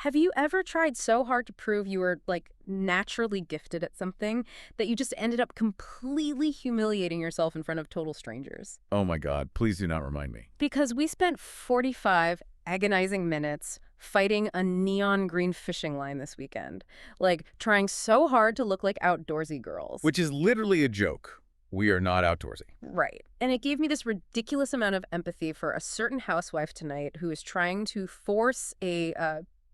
Have you ever tried so hard to prove you were, like, naturally gifted at something that you just ended up completely humiliating yourself in front of total strangers? Oh my God, please do not remind me. Because we spent 45 agonizing minutes fighting a neon green fishing line this weekend. Like, trying so hard to look like outdoorsy girls. Which is literally a joke. We are not outdoorsy. Right. And it gave me this ridiculous amount of empathy for a certain housewife tonight who is trying to force a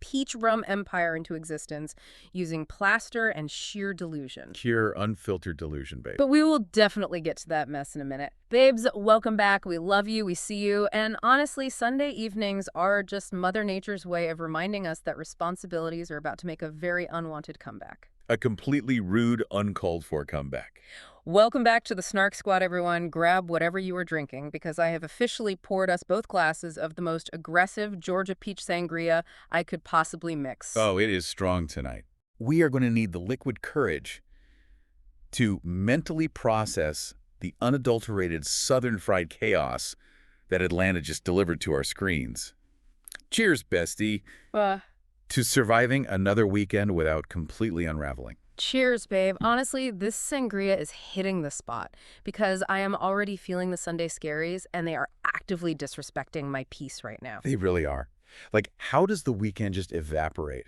peach rum empire into existence using plaster and sheer delusion. Pure, unfiltered delusion, babe. But we will definitely get to that mess in a minute. Babes, welcome back. We love you. We see you. And honestly, Sunday evenings are just Mother Nature's way of reminding us that responsibilities are about to make a very unwanted comeback. A completely rude, uncalled for comeback. Welcome back to the Snark Squad, everyone. Grab whatever you are drinking, because I have officially poured us both glasses of the most aggressive Georgia peach sangria I could possibly mix. Oh, it is strong tonight. We are going to need the liquid courage to mentally process the unadulterated Southern fried chaos that Atlanta just delivered to our screens. Cheers, bestie, to surviving another weekend without completely unraveling. Cheers, babe. Honestly, this sangria is hitting the spot because I am already feeling the Sunday scaries and they are actively disrespecting my peace right now. They really are. Like, how does the weekend just evaporate?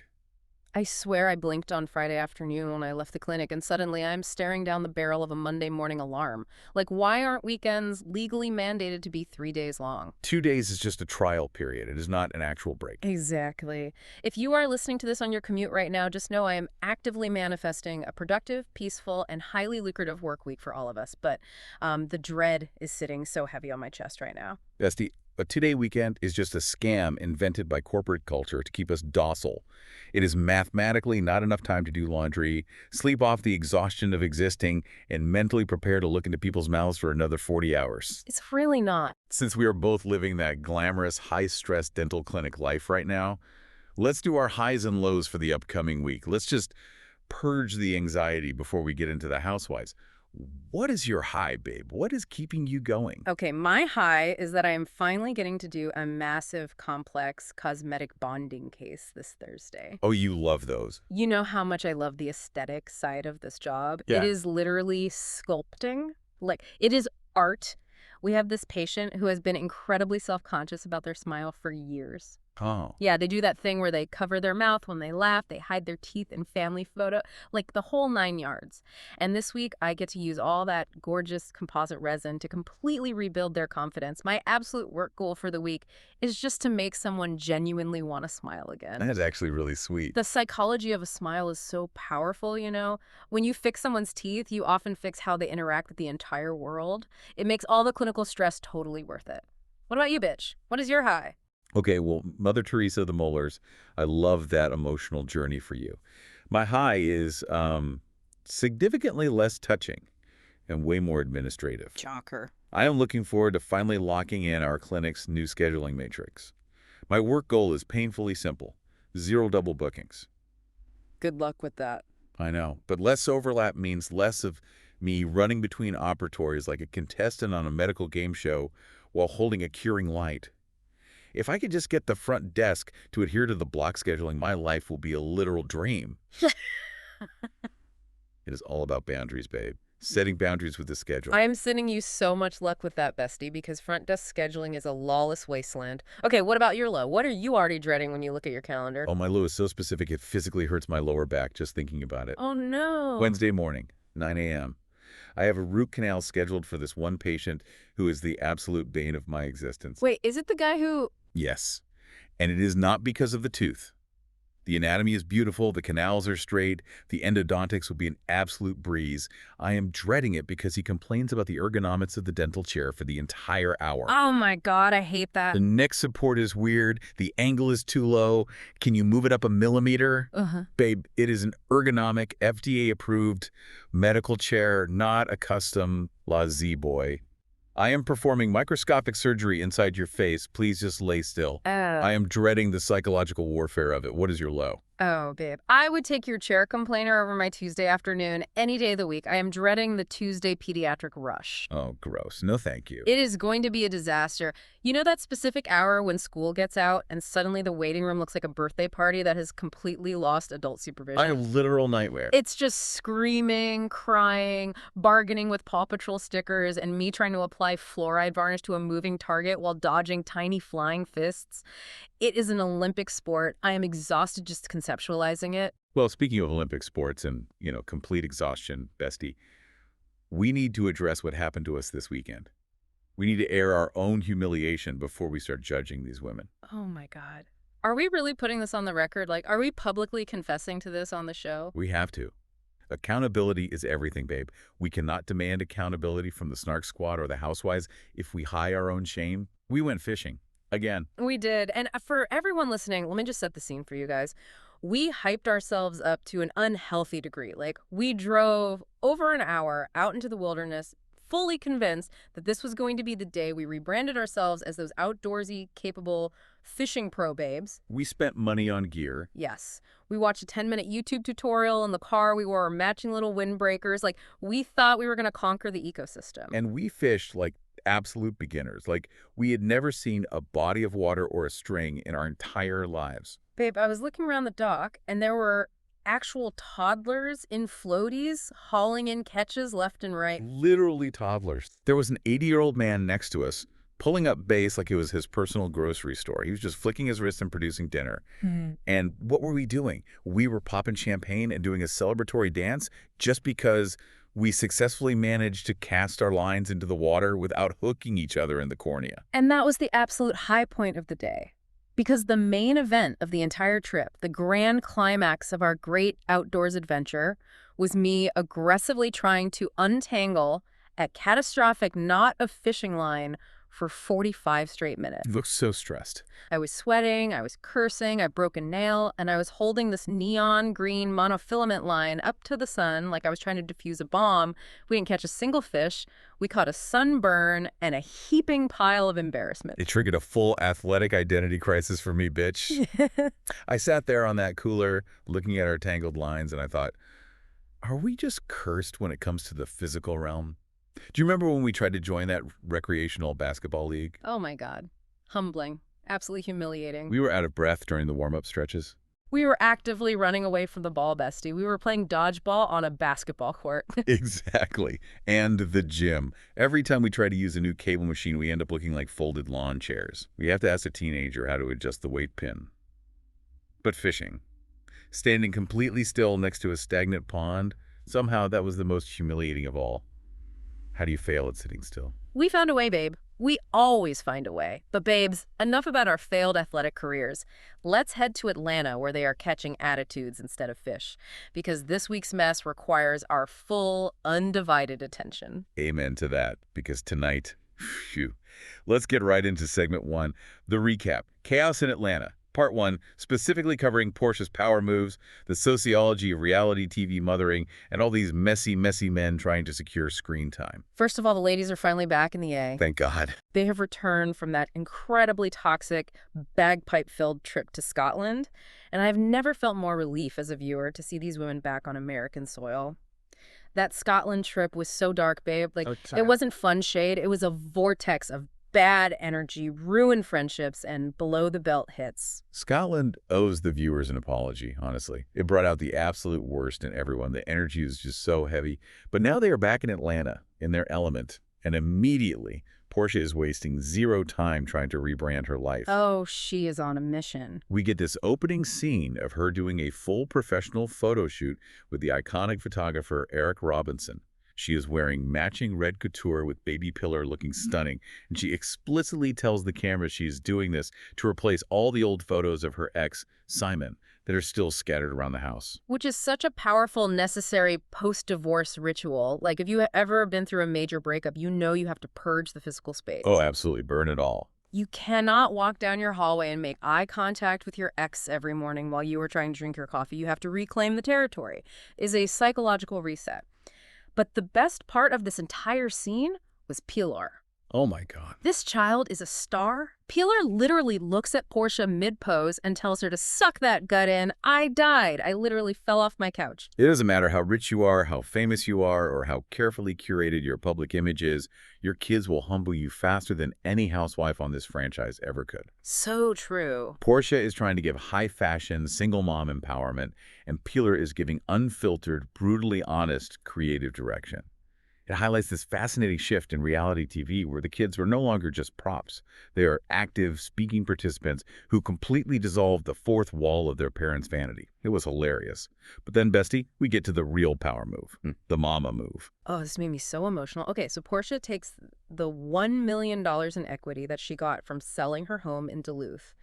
I swear I blinked on Friday afternoon when I left the clinic and suddenly I'm staring down the barrel of a Monday morning alarm. Like, why aren't weekends legally mandated to be 3 days long? 2 days is just a trial period. It is not an actual break. Exactly. If you are listening to this on your commute right now, just know I am actively manifesting a productive, peaceful, and highly lucrative work week for all of us. But the dread is sitting so heavy on my chest right now. Bestie, a 2-day weekend is just a scam invented by corporate culture to keep us docile. It is mathematically not enough time to do laundry, sleep off the exhaustion of existing, and mentally prepare to look into people's mouths for another 40 hours. It's really not. Since we are both living that glamorous, high-stress dental clinic life right now, let's do our highs and lows for the upcoming week. Let's just purge the anxiety before we get into the Housewives. What is your high, babe? What is keeping you going? Okay, my high is that I am finally getting to do a massive, complex cosmetic bonding case this Thursday. Oh, you love those. You know how much I love the aesthetic side of this job. Yeah. It is literally sculpting. Like, it is art. We have this patient who has been incredibly self-conscious about their smile for years. Oh. Yeah, they do that thing where they cover their mouth when they laugh, they hide their teeth in family photo, like the whole 9 yards. And this week, I get to use all that gorgeous composite resin to completely rebuild their confidence. My absolute work goal for the week is just to make someone genuinely want to smile again. That's actually really sweet. The psychology of a smile is so powerful, you know? When you fix someone's teeth, you often fix how they interact with the entire world. It makes all the clinical stress totally worth it. What about you, bitch? What is your high? Okay, well, Mother Teresa of the Molars, I love that emotional journey for you. My high is significantly less touching and way more administrative. Shocker. I am looking forward to finally locking in our clinic's new scheduling matrix. My work goal is painfully simple: 0 double bookings. Good luck with that. I know, but less overlap means less of me running between operatories like a contestant on a medical game show while holding a curing light. If I could just get the front desk to adhere to the block scheduling, my life will be a literal dream. It is all about boundaries, babe. Setting boundaries with the schedule. I am sending you so much luck with that, bestie, because front desk scheduling is a lawless wasteland. Okay, what about your low? What are you already dreading when you look at your calendar? Oh, my low is so specific it physically hurts my lower back just thinking about it. Oh, no. Wednesday morning, 9 a.m. I have a root canal scheduled for this one patient who is the absolute bane of my existence. Wait, is it the guy who... Yes, and it is not because of the tooth. The anatomy is beautiful, the canals are straight, the endodontics will be an absolute breeze. I am dreading it because he complains about the ergonomics of the dental chair for the entire hour. Oh my God, I hate that. The neck support is weird, the angle is too low. Can you move it up a millimeter? Babe, it is an ergonomic, FDA-approved medical chair, not a custom La Z-Boy. I am performing microscopic surgery inside your face. Please just lay still. I am dreading the psychological warfare of it. What is your low? Oh, babe, I would take your chair complainer over my Tuesday afternoon any day of the week. I am dreading the Tuesday pediatric rush. Oh, gross. No, thank you. It is going to be a disaster. You know that specific hour when school gets out and suddenly the waiting room looks like a birthday party that has completely lost adult I supervision? have literal nightmare. It's just screaming, crying, bargaining with Paw Patrol stickers, and me trying to apply fluoride varnish to a moving target while dodging tiny flying fists. It is an Olympic sport. I am exhausted just conceptualizing it. Well, speaking of Olympic sports and, complete exhaustion, bestie, we need to address what happened to us this weekend. We need to air our own humiliation before we start judging these women. Oh my God. Are we really putting this on the record? Like, are we publicly confessing to this on the show? We have to. Accountability is everything, babe. We cannot demand accountability from the Snark Squad or the Housewives if we hide our own shame. We went fishing. Again. We did. And for everyone listening, let me just set the scene for you guys. We hyped ourselves up to an unhealthy degree. Like, we drove over an hour out into the wilderness, fully convinced that this was going to be the day we rebranded ourselves as those outdoorsy, capable fishing pro babes. We spent money on gear. Yes. We watched a 10-minute YouTube tutorial in the car. We wore our matching little windbreakers. Like, we thought we were going to conquer the ecosystem. And we fished like absolute beginners. Like, we had never seen a body of water or a string in our entire lives. Babe, I was looking around the dock, and there were actual toddlers in floaties hauling in catches left and right. Literally toddlers. There was an 80-year-old man next to us pulling up base like it was his personal grocery store. He was just flicking his wrist and producing dinner. And what were we doing? We were popping champagne and doing a celebratory dance just because we successfully managed to cast our lines into the water without hooking each other in the cornea. And that was the absolute high point of the day. Because the main event of the entire trip, the grand climax of our great outdoors adventure, was me aggressively trying to untangle a catastrophic knot of fishing line for 45 straight minutes. You look so stressed. I was sweating, I was cursing, I broke a nail, and I was holding this neon green monofilament line up to the sun like I was trying to defuse a bomb. We didn't catch a single fish. We caught a sunburn and a heaping pile of embarrassment. It triggered a full athletic identity crisis for me, bitch. I sat there on that cooler looking at our tangled lines, and I thought, are we just cursed when it comes to the physical realm? Do you remember when we tried to join that recreational basketball league? Oh my God. Humbling. Absolutely humiliating. We were out of breath during the warm-up stretches. We were actively running away from the ball, bestie. We were playing dodgeball on a basketball court. Exactly. And the gym. Every time we try to use a new cable machine, we end up looking like folded lawn chairs. We have to ask a teenager how to adjust the weight pin. But fishing. Standing completely still next to a stagnant pond, somehow that was the most humiliating of all. How do you fail at sitting still? We found a way, babe. We always find a way. But babes, enough about our failed athletic careers. Let's head to Atlanta where they are catching attitudes instead of fish. Because this week's mess requires our full, undivided attention. Amen to that. Because tonight, phew. Let's get right into segment 1, the recap. Chaos in Atlanta. Part 1, specifically covering Porsha's power moves, the sociology of reality TV mothering, and all these messy men trying to secure screen time. First of all, the ladies are finally back in the A. Thank God. They have returned from that incredibly toxic, bagpipe-filled trip to Scotland, and I've never felt more relief as a viewer to see these women back on American soil. That Scotland trip was so dark, babe. Like, it wasn't fun shade. It was a vortex of bad energy, ruined friendships, and below-the-belt hits. Scotland owes the viewers an apology, honestly. It brought out the absolute worst in everyone. The energy was just so heavy. But now they are back in Atlanta, in their element, and immediately, Porsha is wasting zero time trying to rebrand her life. Oh, she is on a mission. We get this opening scene of her doing a full professional photo shoot with the iconic photographer Eric Robinson. She is wearing matching red couture with baby pillar looking stunning, and she explicitly tells the camera she is doing this to replace all the old photos of her ex, Simon, that are still scattered around the house. Which is such a powerful, necessary post-divorce ritual. Like, if you have ever been through a major breakup, you know you have to purge the physical space. Oh, absolutely. Burn it all. You cannot walk down your hallway and make eye contact with your ex every morning while you are trying to drink your coffee. You have to reclaim the territory. It's a psychological reset. But the best part of this entire scene was Pilar. Oh my God. This child is a star. Peeler literally looks at Porsha mid-pose and tells her to suck that gut in. I died. I literally fell off my couch. It doesn't matter how rich you are, how famous you are, or how carefully curated your public image is, your kids will humble you faster than any housewife on this franchise ever could. So true. Porsha is trying to give high-fashion, single mom empowerment, and Peeler is giving unfiltered, brutally honest, creative direction. It highlights this fascinating shift in reality TV where the kids were no longer just props. They are active, speaking participants who completely dissolved the fourth wall of their parents' vanity. It was hilarious. But then, bestie, we get to the real power move, the mama move. Oh, this made me so emotional. Okay, so Porsha takes the $1 million in equity that she got from selling her home in Duluth.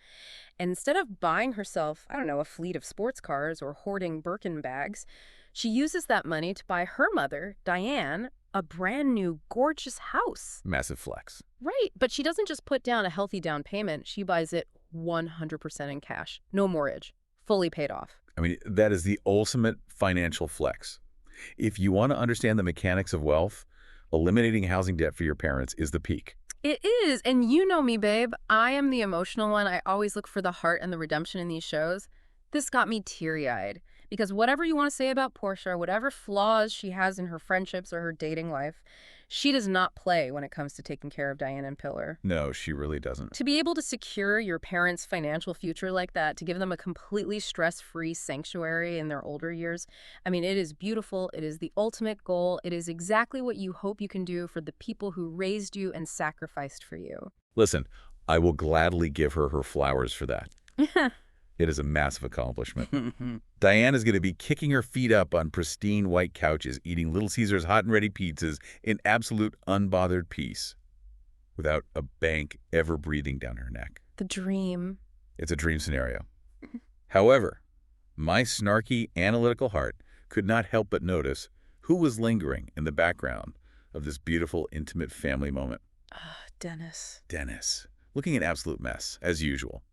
And instead of buying herself, I don't know, a fleet of sports cars or hoarding Birkin bags, she uses that money to buy her mother, Diane, a brand new, gorgeous house. Massive flex. Right, but she doesn't just put down a healthy down payment. She buys it 100% in cash. No mortgage. Fully paid off. I mean, that is the ultimate financial flex. If you want to understand the mechanics of wealth, eliminating housing debt for your parents is the peak. It is, and you know me, babe. I am the emotional one. I always look for the heart and the redemption in these shows. This got me teary-eyed. Because whatever you want to say about Porsha, whatever flaws she has in her friendships or her dating life, she does not play when it comes to taking care of Diane and Pillar. No, she really doesn't. To be able to secure your parents' financial future like that, to give them a completely stress-free sanctuary in their older years, I mean, it is beautiful. It is the ultimate goal. It is exactly what you hope you can do for the people who raised you and sacrificed for you. Listen, I will gladly give her her flowers for that. It is a massive accomplishment. Diane is going to be kicking her feet up on pristine white couches, eating Little Caesars hot and ready pizzas in absolute unbothered peace, without a bank ever breathing down her neck. The dream. It's a dream scenario. However, my snarky, analytical heart could not help but notice who was lingering in the background of this beautiful, intimate family moment. Dennis. Dennis, looking an absolute mess, as usual.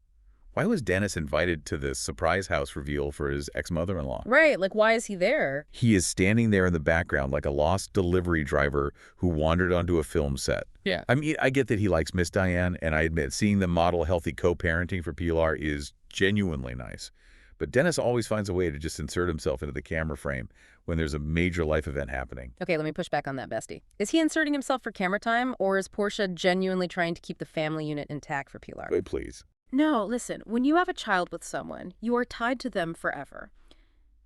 Why was Dennis invited to the surprise house reveal for his ex-mother-in-law? Right, like why is he there? He is standing there in the background like a lost delivery driver who wandered onto a film set. Yeah. I mean, I get that he likes Miss Diane, and I admit seeing them model healthy co-parenting for Pilar is genuinely nice. But Dennis always finds a way to just insert himself into the camera frame when there's a major life event happening. Okay, let me push back on that, bestie. Is he inserting himself for camera time, or is Porsha genuinely trying to keep the family unit intact for Pilar? Wait, please. No, listen, when you have a child with someone, you are tied to them forever.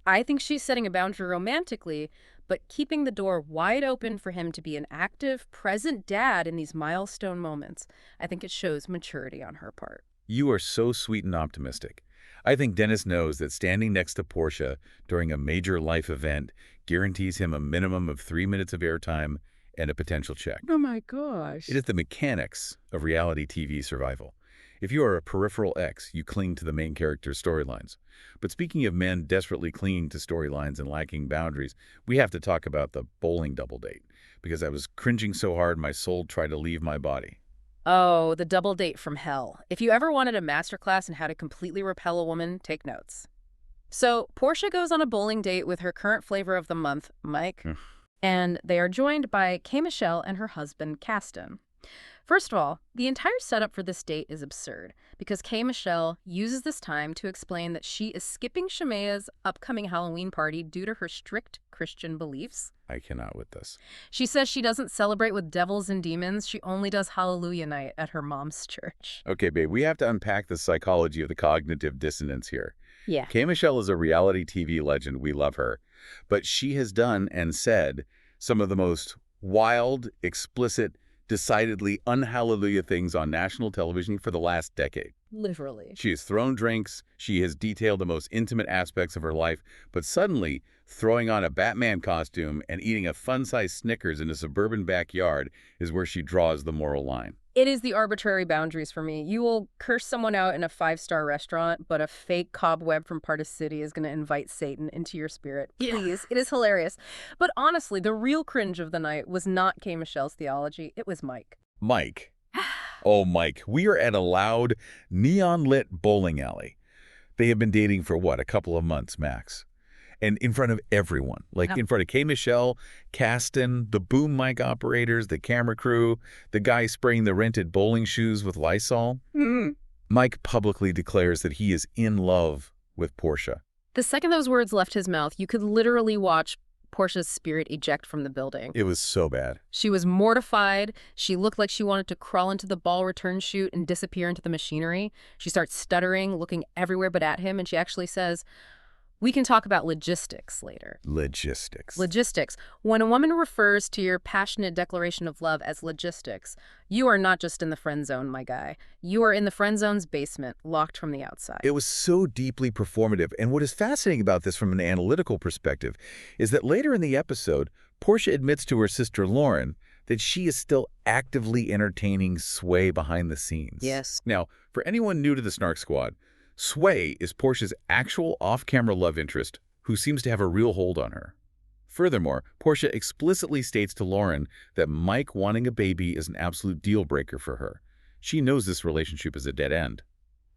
I think she's setting a boundary romantically, but keeping the door wide open for him to be an active, present dad in these milestone moments. I think it shows maturity on her part. You are so sweet and optimistic. I think Dennis knows that standing next to Porsha during a major life event guarantees him a minimum of 3 minutes of airtime and a potential check. Oh my gosh. It is the mechanics of reality TV survival. If you are a peripheral ex, you cling to the main character's storylines. But speaking of men desperately clinging to storylines and lacking boundaries, we have to talk about the bowling double date, because I was cringing so hard my soul tried to leave my body. Oh, the double date from hell. If you ever wanted a masterclass in how to completely repel a woman, take notes. So, Porsha goes on a bowling date with her current flavor of the month, Mike, and they are joined by K. Michelle and her husband, Caston. First of all, the entire setup for this date is absurd because K. Michelle uses this time to explain that she is skipping Shamea's upcoming Halloween party due to her strict Christian beliefs. I cannot with this. She says she doesn't celebrate with devils and demons. She only does Hallelujah night at her mom's church. Okay, babe, we have to unpack the psychology of the cognitive dissonance here. Yeah. K. Michelle is a reality TV legend. We love her. But she has done and said some of the most wild, explicit, decidedly unhallelujah things on national television for the last decade. Literally. She has thrown drinks, she has detailed the most intimate aspects of her life, but suddenly throwing on a Batman costume and eating a fun-sized Snickers in a suburban backyard is where she draws the moral line. It is the arbitrary boundaries for me. You will curse someone out in a 5-star restaurant, but a fake cobweb from Part of City is going to invite Satan into your spirit. Please. It is hilarious. But honestly, the real cringe of the night was not K. Michelle's theology. It was Mike. Mike. Oh, Mike. We are at a loud, neon-lit bowling alley. They have been dating for, what, a couple of months max. And in front of everyone, like in front of K. Michelle, Caston, the boom mic operators, the camera crew, the guy spraying the rented bowling shoes with Lysol. Mike publicly declares that he is in love with Porsha. The second those words left his mouth, you could literally watch Porsha's spirit eject from the building. It was so bad. She was mortified. She looked like she wanted to crawl into the ball return chute and disappear into the machinery. She starts stuttering, looking everywhere but at him, and she actually says, "We can talk about logistics later." Logistics. Logistics. When a woman refers to your passionate declaration of love as logistics, you are not just in the friend zone, my guy. You are in the friend zone's basement, locked from the outside. It was so deeply performative, and what is fascinating about this from an analytical perspective is that later in the episode, Porsha admits to her sister Lauren that she is still actively entertaining Sway behind the scenes. Yes. Now, for anyone new to the Snark Squad, Sway is Porsha's actual off-camera love interest who seems to have a real hold on her. Furthermore, Porsha explicitly states to Lauren that Mike wanting a baby is an absolute deal-breaker for her. She knows this relationship is a dead end.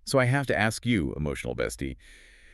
So I have to ask you, emotional bestie,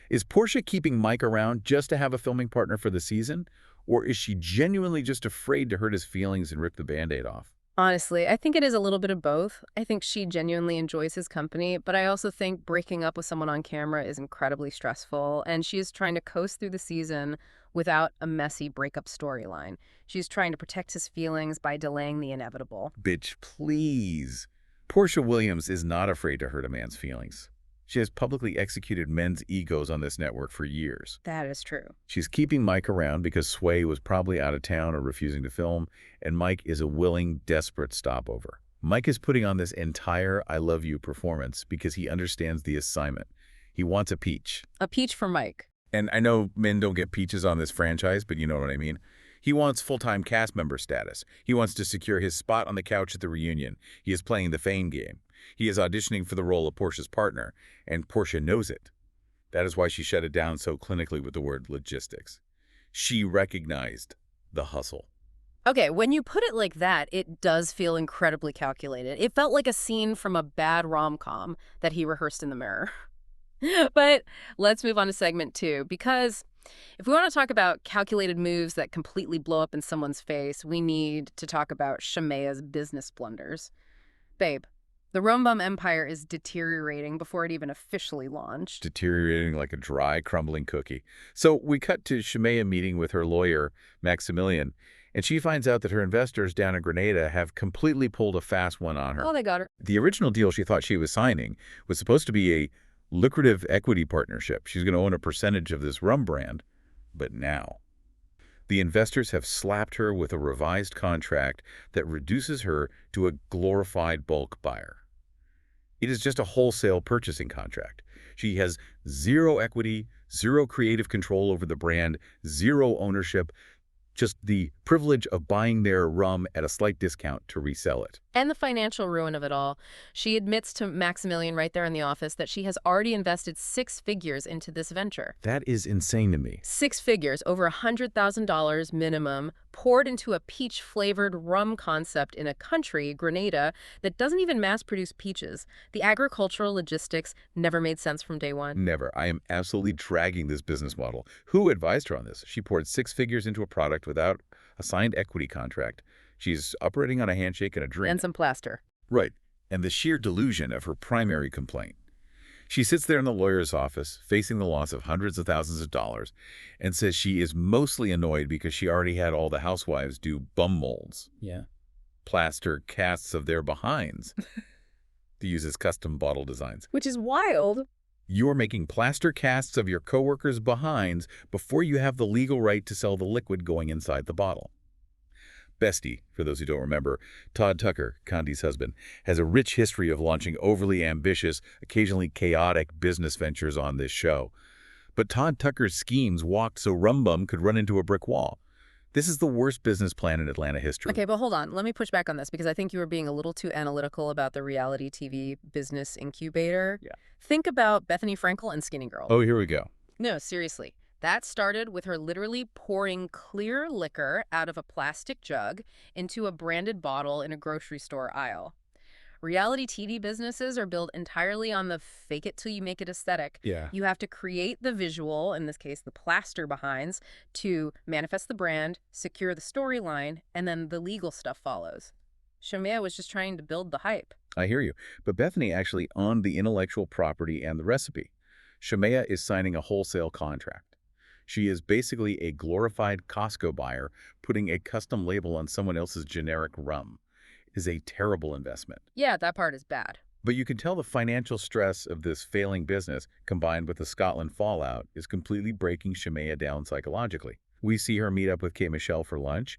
is Porsha keeping Mike around just to have a filming partner for the season? Or is she genuinely just afraid to hurt his feelings and rip the Band-Aid off? Honestly, I think it is a little bit of both. I think she genuinely enjoys his company, but I also think breaking up with someone on camera is incredibly stressful, and she is trying to coast through the season without a messy breakup storyline. She's trying to protect his feelings by delaying the inevitable. Bitch, please. Porsha Williams is not afraid to hurt a man's feelings. She has publicly executed men's egos on this network for years. That is true. She's keeping Mike around because Sway was probably out of town or refusing to film, and Mike is a willing, desperate stopover. Mike is putting on this entire I love you performance because he understands the assignment. He wants a peach. A peach for Mike. And I know men don't get peaches on this franchise, but you know what I mean. He wants full-time cast member status. He wants to secure his spot on the couch at the reunion. He is playing the fame game. He is auditioning for the role of Porsha's partner, and Porsha knows it. That is why she shut it down so clinically with the word logistics. She recognized the hustle. Okay, when you put it like that, it does feel incredibly calculated. It felt like a scene from a bad rom-com that he rehearsed in the mirror. But let's move on to segment 2, because if we want to talk about calculated moves that completely blow up in someone's face, we need to talk about Shamea's business blunders. Babe, the Rum Bum empire is deteriorating before it even officially launched. Deteriorating like a dry, crumbling cookie. So we cut to Shamea meeting with her lawyer, Maximilian, and she finds out that her investors down in Grenada have completely pulled a fast one on her. Oh, they got her. The original deal she thought she was signing was supposed to be a lucrative equity partnership. She's going to own a percentage of this rum brand. But now, the investors have slapped her with a revised contract that reduces her to a glorified bulk buyer. It is just a wholesale purchasing contract. She has zero equity, zero creative control over the brand, zero ownership, just the privilege of buying their rum at a slight discount to resell it. And the financial ruin of it all. She admits to Maximilian right there in the office that she has already invested 6 figures into this venture. That is insane to me. 6 figures, over $100,000 minimum, poured into a peach-flavored rum concept in a country, Grenada, that doesn't even mass-produce peaches. The agricultural logistics never made sense from day one. Never. I am absolutely dragging this business model. Who advised her on this? She poured 6 figures into a product without a signed equity contract. She's operating on a handshake and a drink. And some plaster. Right. And the sheer delusion of her primary complaint. She sits there in the lawyer's office, facing the loss of hundreds of thousands of dollars, and says she is mostly annoyed because she already had all the housewives do bum molds. Yeah. Plaster casts of their behinds to use as custom bottle designs. Which is wild. You're making plaster casts of your coworkers' behinds before you have the legal right to sell the liquid going inside the bottle. Bestie, for those who don't remember, Todd Tucker, Condi's husband, has a rich history of launching overly ambitious, occasionally chaotic business ventures on this show. But Todd Tucker's schemes walked so Rum Bum could run into a brick wall. This is the worst business plan in Atlanta history. Okay, but hold on. Let me push back on this because I think you were being a little too analytical about the reality TV business incubator. Yeah. Think about Bethany Frankel and Skinny Girl. Oh, here we go. No, seriously. That started with her literally pouring clear liquor out of a plastic jug into a branded bottle in a grocery store aisle. Reality TV businesses are built entirely on the fake it till you make it aesthetic. Yeah. You have to create the visual, in this case the plaster behinds, to manifest the brand, secure the storyline, and then the legal stuff follows. Shamea was just trying to build the hype. I hear you. But Bethany actually owned the intellectual property and the recipe. Shamea is signing a wholesale contract. She is basically a glorified Costco buyer putting a custom label on someone else's generic rum. It is a terrible investment. Yeah, that part is bad. But you can tell the financial stress of this failing business, combined with the Scotland fallout, is completely breaking Shamea down psychologically. We see her meet up with K. Michelle for lunch,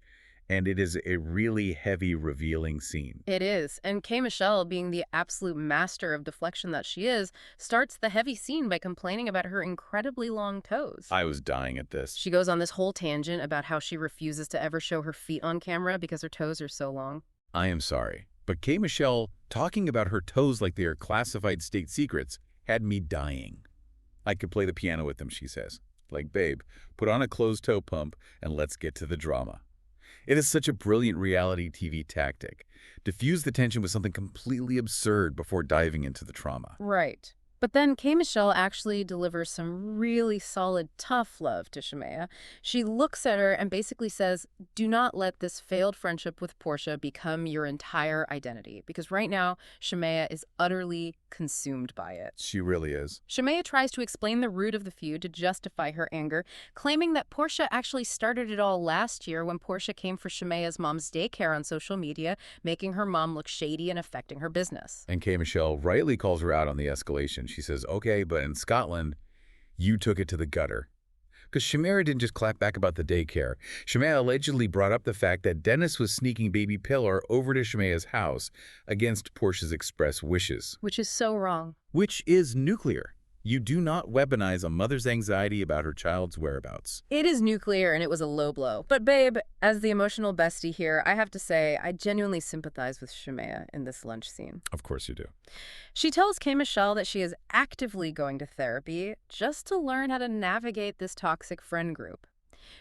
and it is a really heavy, revealing scene. It is. And K. Michelle, being the absolute master of deflection that she is, starts the heavy scene by complaining about her incredibly long toes. I was dying at this. She goes on this whole tangent about how she refuses to ever show her feet on camera because her toes are so long. I am sorry, but K. Michelle talking about her toes like they are classified state secrets had me dying. I could play the piano with them, she says. Like, babe, put on a closed-toe pump and let's get to the drama. It is such a brilliant reality TV tactic. Diffuse the tension with something completely absurd before diving into the trauma. Right. But then K. Michelle actually delivers some really solid, tough love to Shamea. She looks at her and basically says, do not let this failed friendship with Porsha become your entire identity. Because right now, Shamea is utterly consumed by it. She really is. Shamea tries to explain the root of the feud to justify her anger, claiming that Porsha actually started it all last year when Porsha came for Shamea's mom's daycare on social media, making her mom look shady and affecting her business. And K. Michelle rightly calls her out on the escalation. She says, okay, but in Scotland, you took it to the gutter. Because Shamea didn't just clap back about the daycare. Shamea allegedly brought up the fact that Dennis was sneaking baby Pillar over to Shamea's house against Porsha's express wishes. Which is so wrong. Which is nuclear. You do not weaponize a mother's anxiety about her child's whereabouts. It is nuclear, and it was a low blow. But babe, as the emotional bestie here, I have to say I genuinely sympathize with Shamea in this lunch scene. Of course you do. She tells K. Michelle that she is actively going to therapy just to learn how to navigate this toxic friend group.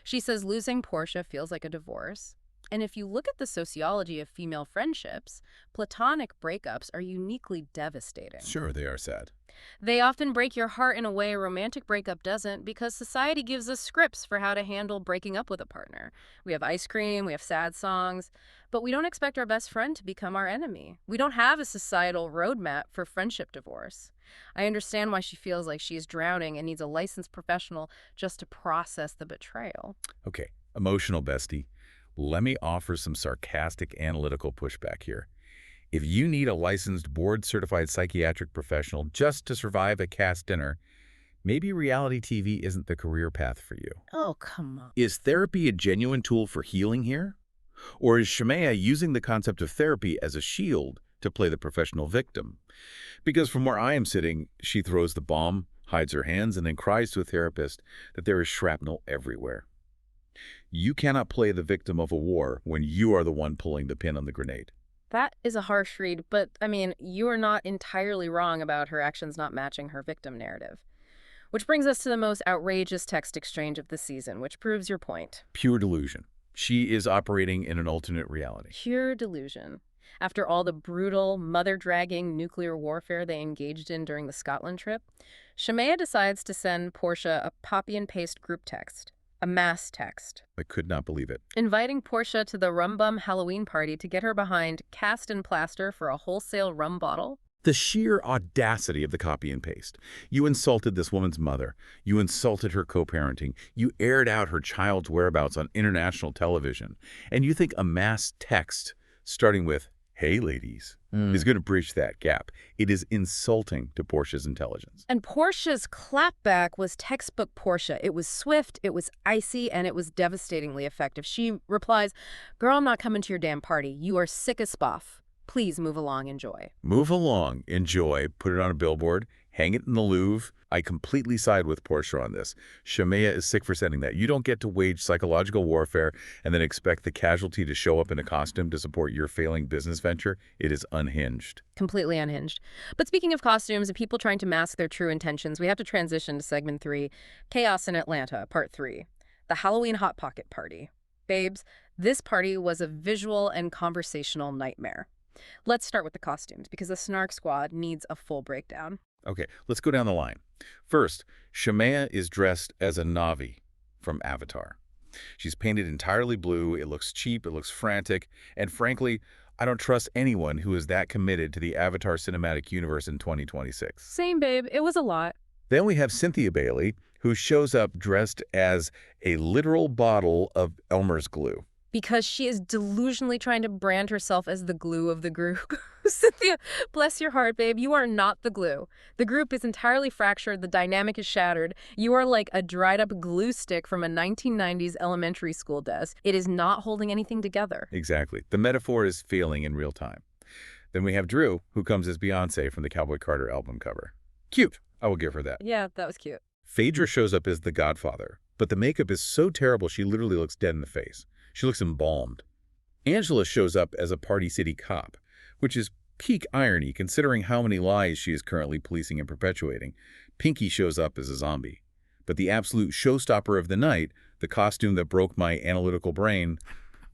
She says losing Porsha feels like a divorce. And if you look at the sociology of female friendships, platonic breakups are uniquely devastating. Sure, they are sad. They often break your heart in a way a romantic breakup doesn't because society gives us scripts for how to handle breaking up with a partner. We have ice cream, we have sad songs, but we don't expect our best friend to become our enemy. We don't have a societal roadmap for friendship divorce. I understand why she feels like she is drowning and needs a licensed professional just to process the betrayal. Okay, emotional bestie. Let me offer some sarcastic analytical pushback here. If you need a licensed board-certified psychiatric professional just to survive a cast dinner, maybe reality TV isn't the career path for you. Oh, come on. Is therapy a genuine tool for healing here? Or is Shamea using the concept of therapy as a shield to play the professional victim? Because from where I am sitting, she throws the bomb, hides her hands, and then cries to a therapist that there is shrapnel everywhere. You cannot play the victim of a war when you are the one pulling the pin on the grenade. That is a harsh read, but, I mean, you are not entirely wrong about her actions not matching her victim narrative. Which brings us to the most outrageous text exchange of the season, which proves your point. Pure delusion. She is operating in an alternate reality. Pure delusion. After all the brutal, mother-dragging nuclear warfare they engaged in during the Scotland trip, Shamea decides to send Porsha a copy-and-paste group text. A mass text. I could not believe it. Inviting Porsha to the rum bum Halloween party to get her behind cast and plaster for a wholesale rum bottle. The sheer audacity of the copy and paste. You insulted this woman's mother. You insulted her co-parenting. You aired out her child's whereabouts on international television. And you think a mass text starting with, "Hey, ladies," is going to bridge that gap. It is insulting to Porsha's intelligence. And Porsha's clapback was textbook Porsha. It was swift, it was icy, and it was devastatingly effective. She replies, "Girl, I'm not coming to your damn party. You are sick as spoff. Please move along, enjoy." Move along, enjoy, put it on a billboard, hang it in the Louvre. I completely side with Porsha on this. Shamea is sick for sending that. You don't get to wage psychological warfare and then expect the casualty to show up in a costume to support your failing business venture. It is unhinged. Completely unhinged. But speaking of costumes and people trying to mask their true intentions, we have to transition to segment 3, Chaos in Atlanta, part 3, the Halloween Hot Pocket Party. Babes, this party was a visual and conversational nightmare. Let's start with the costumes, because the Snark Squad needs a full breakdown. Okay, let's go down the line. First, Shamea is dressed as a Na'vi from Avatar. She's painted entirely blue, it looks cheap, it looks frantic, and frankly, I don't trust anyone who is that committed to the Avatar cinematic universe in 2026. Same, babe. It was a lot. Then we have Cynthia Bailey, who shows up dressed as a literal bottle of Elmer's glue. Because she is delusionally trying to brand herself as the glue of the group. Cynthia, bless your heart, babe. You are not the glue. The group is entirely fractured. The dynamic is shattered. You are like a dried-up glue stick from a 1990s elementary school desk. It is not holding anything together. Exactly. The metaphor is failing in real time. Then we have Drew, who comes as Beyoncé from the Cowboy Carter album cover. Cute. I will give her that. Yeah, that was cute. Phaedra shows up as the Godfather, but the makeup is so terrible she literally looks dead in the face. She looks embalmed. Angela shows up as a Party City cop, which is peak irony considering how many lies she is currently policing and perpetuating. Pinky shows up as a zombie. But the absolute showstopper of the night, the costume that broke my analytical brain,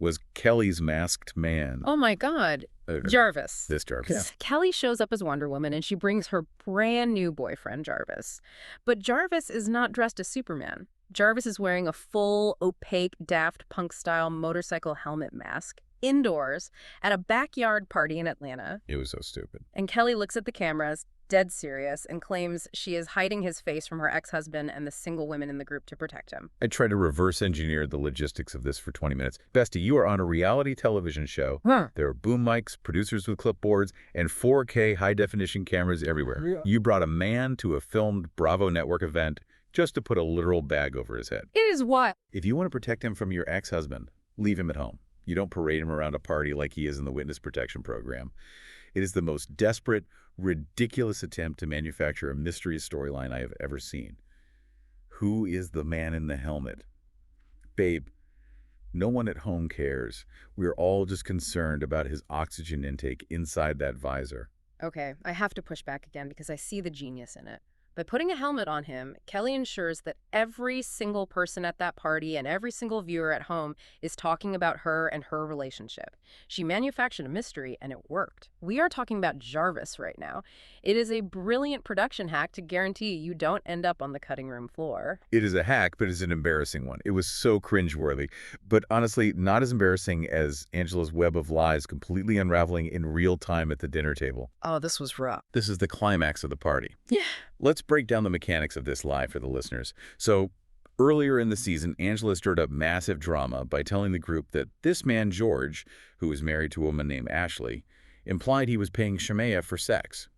was Kelly's masked man. Oh my God. Jarvis. This Jarvis. Yeah. Kelly shows up as Wonder Woman, and she brings her brand new boyfriend, Jarvis. But Jarvis is not dressed as Superman. Jarvis is wearing a full, opaque, Daft Punk-style motorcycle helmet mask indoors at a backyard party in Atlanta. It was so stupid. And Kelly looks at the cameras, dead serious, and claims she is hiding his face from her ex-husband and the single women in the group to protect him. I tried to reverse engineer the logistics of this for 20 minutes. Bestie, you are on a reality television show. There are boom mics, producers with clipboards, and 4K high-definition cameras everywhere. Yeah. You brought a man to a filmed Bravo Network event just to put a literal bag over his head. It is what? If you want to protect him from your ex-husband, leave him at home. You don't parade him around a party like he is in the witness protection program. It is the most desperate, ridiculous attempt to manufacture a mystery storyline I have ever seen. Who is the man in the helmet? Babe, no one at home cares. We're all just concerned about his oxygen intake inside that visor. Okay, I have to push back again because I see the genius in it. By putting a helmet on him, Kelly ensures that every single person at that party and every single viewer at home is talking about her and her relationship. She manufactured a mystery, and it worked. We are talking about Jarvis right now. It is a brilliant production hack to guarantee you don't end up on the cutting room floor. It is a hack, but it's an embarrassing one. It was so cringeworthy, but honestly, not as embarrassing as Angela's web of lies completely unraveling in real time at the dinner table. Oh, this was rough. This is the climax of the party. Yeah. Let's break down the mechanics of this lie for the listeners. So, earlier in the season, Angela stirred up massive drama by telling the group that this man, George, who was married to a woman named Ashley, implied he was paying Shamea for sex.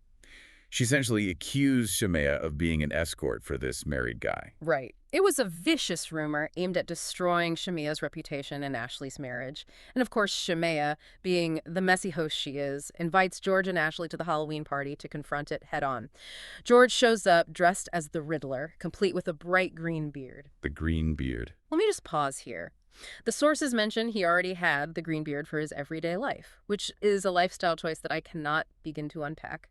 She essentially accused Shamea of being an escort for this married guy. Right. It was a vicious rumor aimed at destroying Shamea's reputation and Ashley's marriage. And of course, Shamea, being the messy host she is, invites George and Ashley to the Halloween party to confront it head-on. George shows up dressed as the Riddler, complete with a bright green beard. The green beard. Let me just pause here. The sources mention he already had the green beard for his everyday life, which is a lifestyle choice that I cannot begin to unpack.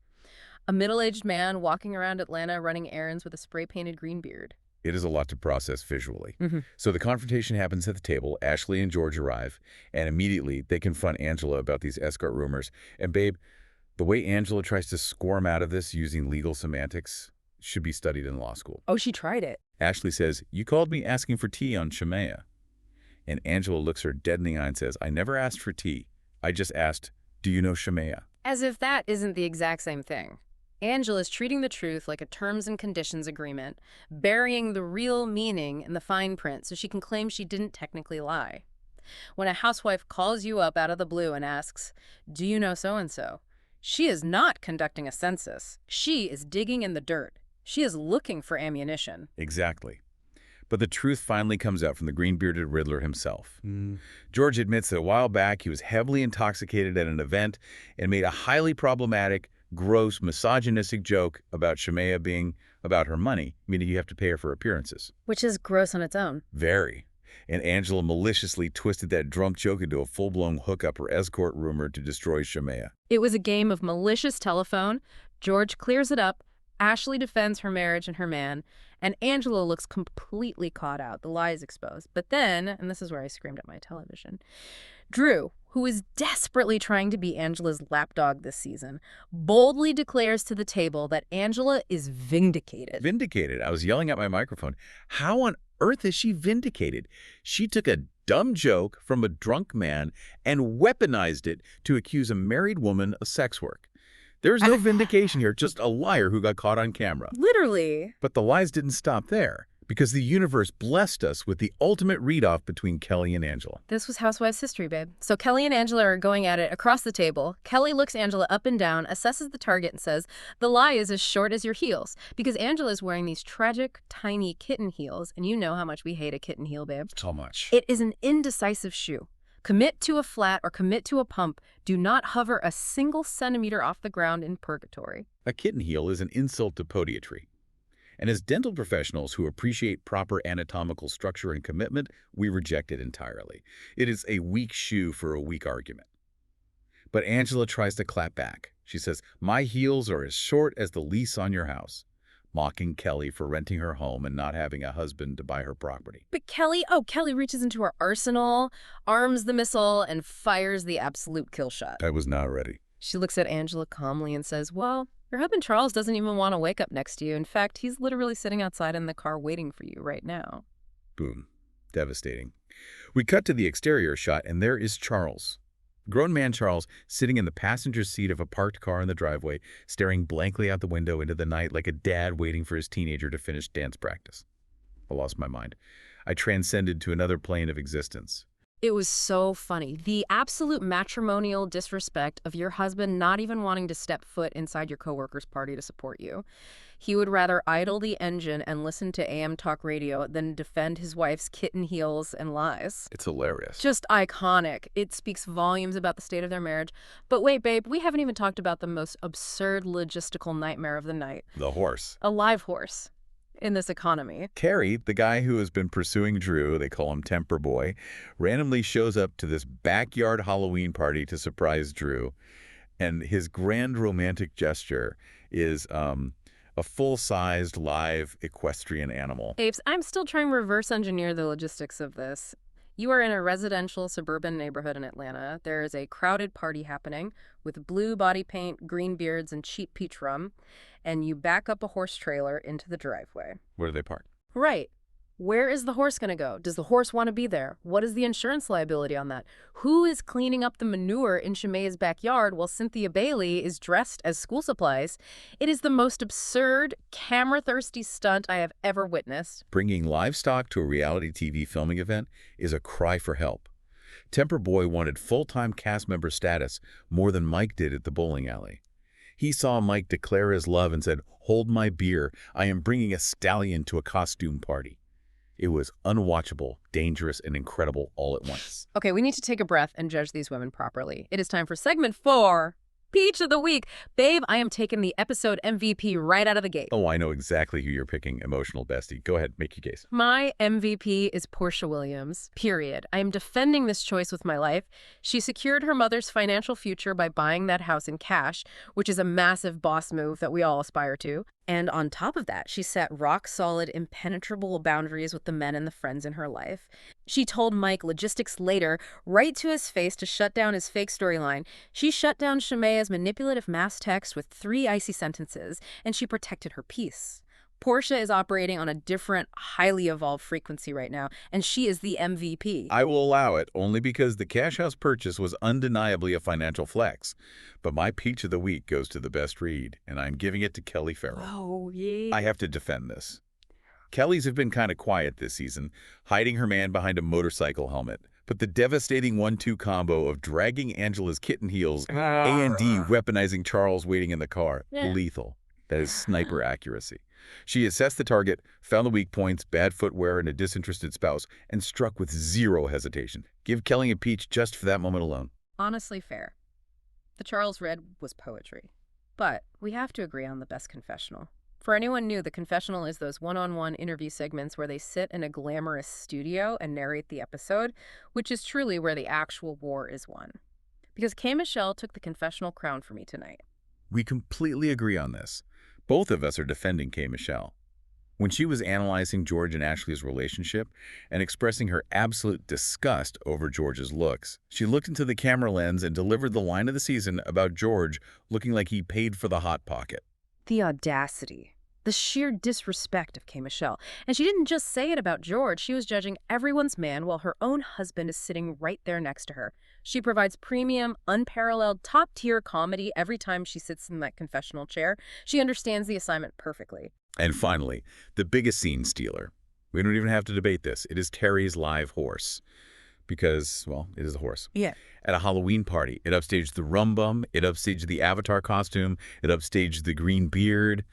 A middle-aged man walking around Atlanta running errands with a spray-painted green beard. It is a lot to process visually. So the confrontation happens at the table. Ashley and George arrive, and immediately they confront Angela about these escort rumors. And babe, the way Angela tries to squirm out of this using legal semantics should be studied in law school. Oh, she tried it. Ashley says, "You called me asking for tea on Shamea." And Angela looks her dead in the eye and says, "I never asked for tea. I just asked, do you know Shamea?" As if that isn't the exact same thing. Angela's treating the truth like a terms and conditions agreement, burying the real meaning in the fine print so she can claim she didn't technically lie. When a housewife calls you up out of the blue and asks, "Do you know so-and-so?" she is not conducting a census. She is digging in the dirt. She is looking for ammunition. Exactly. But the truth finally comes out from the green-bearded Riddler himself. George admits that a while back he was heavily intoxicated at an event and made a highly problematic, gross, misogynistic joke about Shamea being about her money, meaning you have to pay her for appearances. Which is gross on its own. Very. And Angela maliciously twisted that drunk joke into a full-blown hookup or escort rumor to destroy Shamea. It was a game of malicious telephone. George clears it up. Ashley defends her marriage and her man, and Angela looks completely caught out. The lie is exposed. But then, and this is where I screamed at my television, Drew, who is desperately trying to be Angela's lapdog this season, boldly declares to the table that Angela is vindicated. Vindicated. I was yelling at my microphone. How on earth is she vindicated? She took a dumb joke from a drunk man and weaponized it to accuse a married woman of sex work. There's no vindication here, just a liar who got caught on camera. Literally. But the lies didn't stop there, because the universe blessed us with the ultimate read-off between Kelly and Angela. This was Housewives history, babe. So Kelly and Angela are going at it across the table. Kelly looks Angela up and down, assesses the target, and says, the lie is as short as your heels. Because Angela's wearing these tragic, tiny kitten heels, and you know how much we hate a kitten heel, babe. So much. It is an indecisive shoe. Commit to a flat or commit to a pump. Do not hover a single centimeter off the ground in purgatory. A kitten heel is an insult to podiatry. And as dental professionals who appreciate proper anatomical structure and commitment, we reject it entirely. It is a weak shoe for a weak argument. But Angela tries to clap back. She says, my heels are as short as the lease on your house, mocking Kelly for renting her home and not having a husband to buy her property. But Kelly reaches into her arsenal, arms the missile, and fires the absolute kill shot. I was not ready. She looks at Angela calmly and says, well, your husband Charles doesn't even want to wake up next to you. In fact, he's literally sitting outside in the car waiting for you right now. Boom. Devastating. We cut to the exterior shot, and there is Charles. Grown man Charles sitting in the passenger seat of a parked car in the driveway, staring blankly out the window into the night like a dad waiting for his teenager to finish dance practice. I lost my mind. I transcended to another plane of existence. It was so funny. The absolute matrimonial disrespect of your husband not even wanting to step foot inside your coworker's party to support you. He would rather idle the engine and listen to AM talk radio than defend his wife's kitten heels and lies. It's hilarious. Just iconic. It speaks volumes about the state of their marriage. But wait, babe, we haven't even talked about the most absurd logistical nightmare of the night. The horse. A live horse. In this economy. Carrie, the guy who has been pursuing Drew, they call him Temper Boy, randomly shows up to this backyard Halloween party to surprise Drew. And his grand romantic gesture is a full-sized live equestrian animal. Apes, I'm still trying to reverse engineer the logistics of this. You are in a residential suburban neighborhood in Atlanta. There is a crowded party happening with blue body paint, green beards, and cheap peach rum. And you back up a horse trailer into the driveway. Where do they park? Right. Where is the horse going to go? Does the horse want to be there? What is the insurance liability on that? Who is cleaning up the manure in Shamea's backyard while Cynthia Bailey is dressed as school supplies? It is the most absurd, camera-thirsty stunt I have ever witnessed. Bringing livestock to a reality TV filming event is a cry for help. Temper Boy wanted full-time cast member status more than Mike did at the bowling alley. He saw Mike declare his love and said, "Hold my beer. I am bringing a stallion to a costume party." It was unwatchable, dangerous, and incredible all at once. Okay, we need to take a breath and judge these women properly. It is time for segment 4, Peach of the Week. Babe, I am taking the episode MVP right out of the gate. Oh, I know exactly who you're picking, emotional bestie. Go ahead, make your case. My MVP is Porsha Williams, period. I am defending this choice with my life. She secured her mother's financial future by buying that house in cash, which is a massive boss move that we all aspire to. And on top of that, she set rock-solid, impenetrable boundaries with the men and the friends in her life. She told Mike logistics later, right to his face, to shut down his fake storyline. She shut down Shamea's manipulative mass text with 3 icy sentences, and she protected her peace. Porsha is operating on a different, highly evolved frequency right now, and she is the MVP. I will allow it, only because the cash house purchase was undeniably a financial flex. But my Peach of the Week goes to the best read, and I'm giving it to Kelly Farrell. Oh, yeah. I have to defend this. Kellys have been kind of quiet this season, hiding her man behind a motorcycle helmet. But the devastating 1-2 combo of dragging Angela's kitten heels, A&D weaponizing Charles waiting in the car, lethal. That is sniper accuracy. She assessed the target, found the weak points, bad footwear, and a disinterested spouse, and struck with zero hesitation. Give Kelly a peach just for that moment alone. Honestly fair. The Charles Red was poetry. But we have to agree on the best confessional. For anyone new, the confessional is those one-on-one interview segments where they sit in a glamorous studio and narrate the episode, which is truly where the actual war is won. Because K. Michelle took the confessional crown for me tonight. We completely agree on this. Both of us are defending K. Michelle. When she was analyzing George and Ashley's relationship and expressing her absolute disgust over George's looks, she looked into the camera lens and delivered the line of the season about George looking like he paid for the Hot Pocket. The audacity. The sheer disrespect of K. Michelle. And she didn't just say it about George, she was judging everyone's man while her own husband is sitting right there next to her. She provides premium, unparalleled, top-tier comedy every time she sits in that confessional chair. She understands the assignment perfectly. And finally, the biggest scene stealer. We don't even have to debate this. It is Terry's live horse. Because, well, it is a horse. Yeah. At a Halloween party, it upstaged the rum bum, it upstaged the Avatar costume, it upstaged the green beard.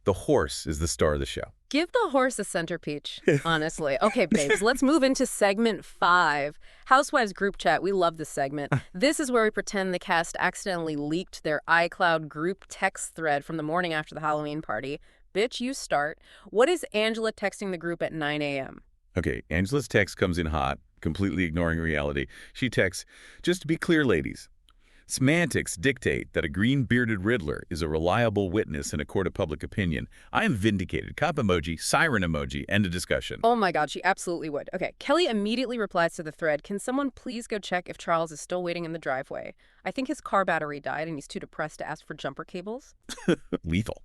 The horse is the star of the show. Give the horse a centerpiece, honestly. Okay, babes, let's move into segment 5. Housewives group chat. We love this segment. This is where we pretend the cast accidentally leaked their iCloud group text thread from the morning after the Halloween party. Bitch, you start. What is Angela texting the group at 9 a.m.? Okay, Angela's text comes in hot, completely ignoring reality. She texts, "Just to be clear, ladies, semantics dictate that a green-bearded Riddler is a reliable witness in a court of public opinion. I am vindicated." Cop emoji, siren emoji, end of discussion. Oh my God, she absolutely would. Okay, Kelly immediately replies to the thread, "Can someone please go check if Charles is still waiting in the driveway? I think his car battery died and he's too depressed to ask for jumper cables." Lethal.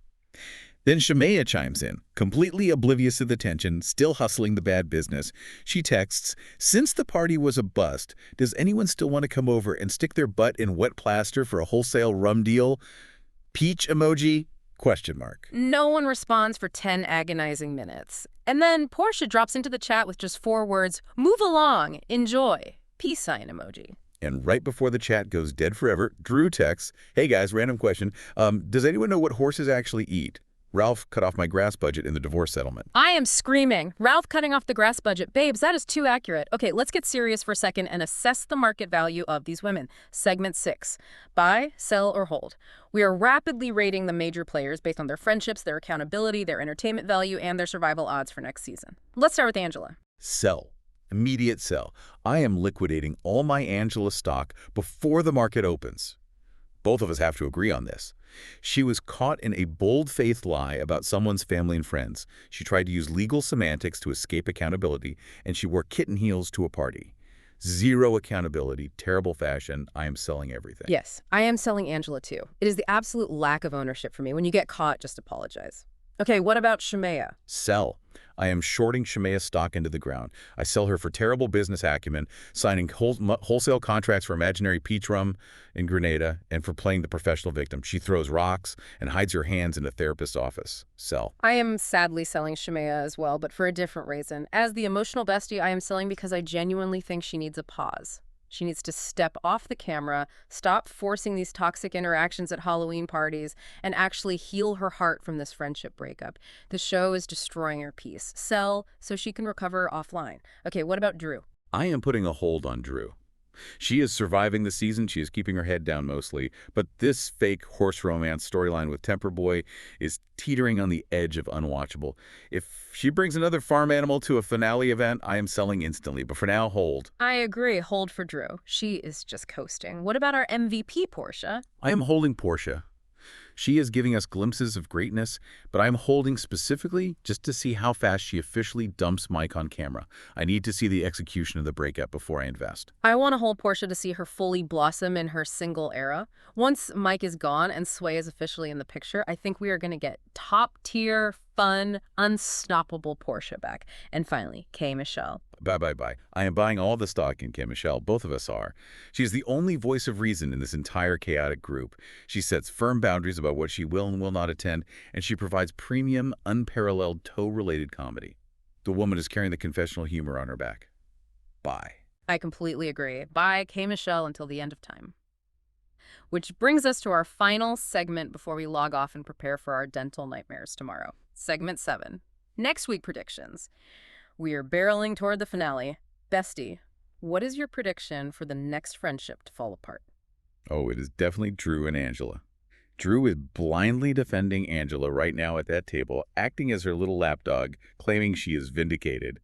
Then Shamea chimes in, completely oblivious to the tension, still hustling the bad business. She texts, "Since the party was a bust, does anyone still want to come over and stick their butt in wet plaster for a wholesale rum deal? Peach emoji? Question mark." No one responds for 10 agonizing minutes. And then Porsha drops into the chat with just 4 words, "Move along, enjoy, peace sign emoji." And right before the chat goes dead forever, Drew texts, "Hey guys, random question. Does anyone know what horses actually eat? Ralph cut off my grass budget in the divorce settlement." I am screaming. Ralph cutting off the grass budget. Babes, that is too accurate. Okay, let's get serious for a second and assess the market value of these women. Segment 6. Buy, sell, or hold. We are rapidly rating the major players based on their friendships, their accountability, their entertainment value, and their survival odds for next season. Let's start with Angela. Sell. Immediate sell. I am liquidating all my Angela stock before the market opens. Both of us have to agree on this. She was caught in a bold-faced lie about someone's family and friends. She tried to use legal semantics to escape accountability, and she wore kitten heels to a party. Zero accountability, terrible fashion. I am selling everything. Yes, I am selling Angela too. It is the absolute lack of ownership for me. When you get caught, just apologize. Okay, what about Shamea? Sell. I am shorting Shamea's stock into the ground. I sell her for terrible business acumen, signing wholesale contracts for imaginary peach rum in Grenada, and for playing the professional victim. She throws rocks and hides her hands in a therapist's office. Sell. I am sadly selling Shamea as well, but for a different reason. As the emotional bestie, I am selling because I genuinely think she needs a pause. She needs to step off the camera, stop forcing these toxic interactions at Halloween parties, and actually heal her heart from this friendship breakup. The show is destroying her peace. Sell so she can recover offline. Okay, what about Drew? I am putting a hold on Drew. She is surviving the season. She is keeping her head down mostly. But this fake horse romance storyline with Temper Boy is teetering on the edge of unwatchable. If she brings another farm animal to a finale event, I am selling instantly. But for now, hold. I agree. Hold for Drew. She is just coasting. What about our MVP, Porsha? I am holding Porsha. She is giving us glimpses of greatness, but I'm holding specifically just to see how fast she officially dumps Mike on camera. I need to see the execution of the breakup before I invest. I want to hold Porsha to see her fully blossom in her single era. Once Mike is gone and Sway is officially in the picture, I think we are going to get top-tier, fun, unstoppable Porsha back. And finally, K. Michelle. Bye. I am buying all the stock in K. Michelle. Both of us are. She is the only voice of reason in this entire chaotic group. She sets firm boundaries about what she will and will not attend, and she provides premium, unparalleled, toe-related comedy. The woman is carrying the confessional humor on her back. Bye. I completely agree. Bye, K. Michelle, until the end of time. Which brings us to our final segment before we log off and prepare for our dental nightmares tomorrow. Segment 7. Next week predictions. We are barreling toward the finale. Bestie, what is your prediction for the next friendship to fall apart? Oh, it is definitely Drew and Angela. Drew is blindly defending Angela right now at that table, acting as her little lapdog, claiming she is vindicated.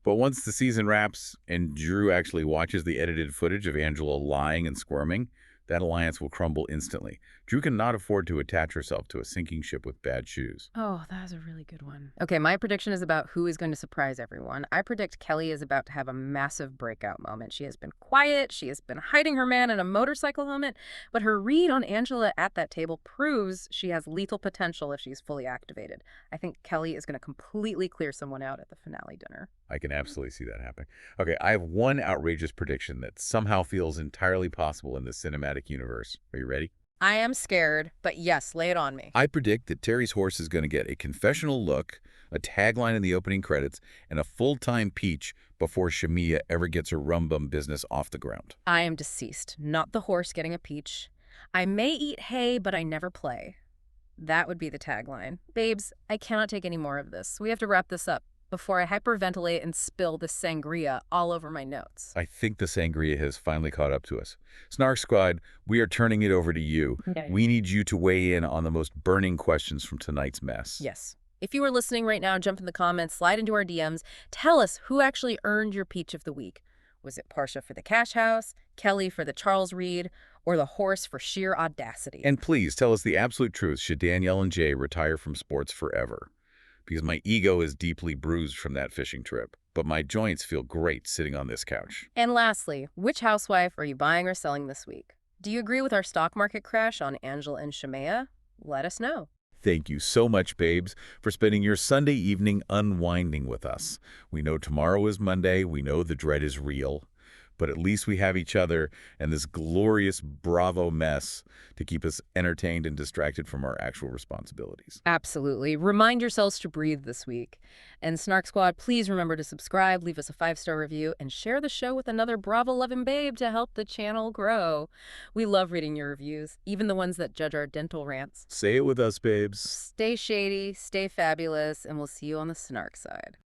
But once the season wraps and Drew actually watches the edited footage of Angela lying and squirming, that alliance will crumble instantly. Drew cannot afford to attach herself to a sinking ship with bad shoes. Oh, that was a really good one. Okay, my prediction is about who is going to surprise everyone. I predict Kelly is about to have a massive breakout moment. She has been quiet, she has been hiding her man in a motorcycle helmet, but her read on Angela at that table proves she has lethal potential if she's fully activated. I think Kelly is going to completely clear someone out at the finale dinner. I can absolutely see that happening. Okay, I have one outrageous prediction that somehow feels entirely possible in the cinematic universe. Are you ready? I am scared, but yes, lay it on me. I predict that Terry's horse is going to get a confessional look, a tagline in the opening credits, and a full-time peach before Shamea ever gets her rum-bum business off the ground. I am deceased, not the horse getting a peach. I may eat hay, but I never play. That would be the tagline. Babes, I cannot take any more of this. We have to wrap this up before I hyperventilate and spill the sangria all over my notes. I think the sangria has finally caught up to us. Snark Squad, we are turning it over to you. Okay. We need you to weigh in on the most burning questions from tonight's mess. Yes. If you are listening right now, jump in the comments, slide into our DMs. Tell us who actually earned your peach of the week. Was it Porsha for the cash house, Kelly for the Charles Reed, or the horse for sheer audacity? And please tell us the absolute truth. Should Danielle and Jay retire from sports forever? Because my ego is deeply bruised from that fishing trip, but my joints feel great sitting on this couch. And lastly, which housewife are you buying or selling this week? Do you agree with our stock market crash on Angela and Shamea? Let us know. Thank you so much, babes, for spending your Sunday evening unwinding with us. We know tomorrow is Monday. We know the dread is real. But at least we have each other and this glorious Bravo mess to keep us entertained and distracted from our actual responsibilities. Absolutely. Remind yourselves to breathe this week. And Snark Squad, please remember to subscribe, leave us a 5-star review, and share the show with another Bravo-loving babe to help the channel grow. We love reading your reviews, even the ones that judge our dental rants. Say it with us, babes. Stay shady, stay fabulous, and we'll see you on the Snark side.